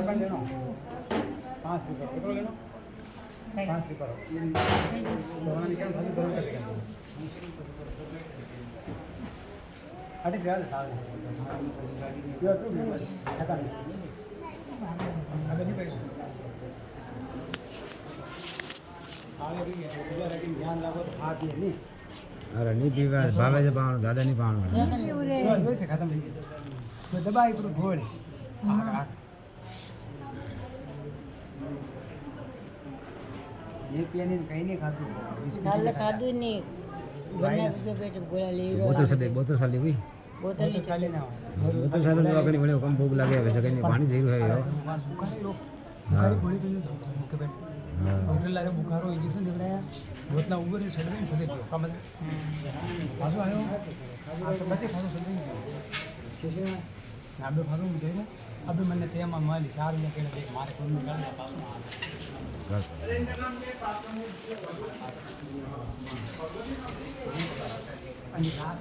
ढक्कन लेना 5 रुपये कितना लेना 5 रुपये तो मैंने क्या भाजी गरम कर लेगा अरे ज्यादा साल ये तो ढक्कन अगर नहीं पैसा आगे भी है तो लेकिन ध्यान रखो तो हाथ ये नहीं अरे नहीं पीवा भावे से पावनो ज्यादा नहीं पावनो वैसे खत्म नहीं तो दबाई पूरा घोल ये पियाने कहीं नहीं खाते કાલે ખાધું નહીં ઘરના રૂપિયા પેટે ગોળા લઈ बोतल साली हुई બોતલ तो चाले ना बोतल साली तो कहीं बने कम भूख लगे वैसे कहीं पानी जरूर है यो बुखारी लोग बुखारी गोली तो के बैठ डॉक्टर लारे बुखारो इंजेक्शन दे रहा है बोतला ऊपर से सड़ गई फंसे का मतलब खासो आयो तो बच्चे खासो सड़ गई छे ना बे खासो मुझे ना अभी मैंने ते माल 4 या केला देख मारे कोई निकाल ना पास आणि घास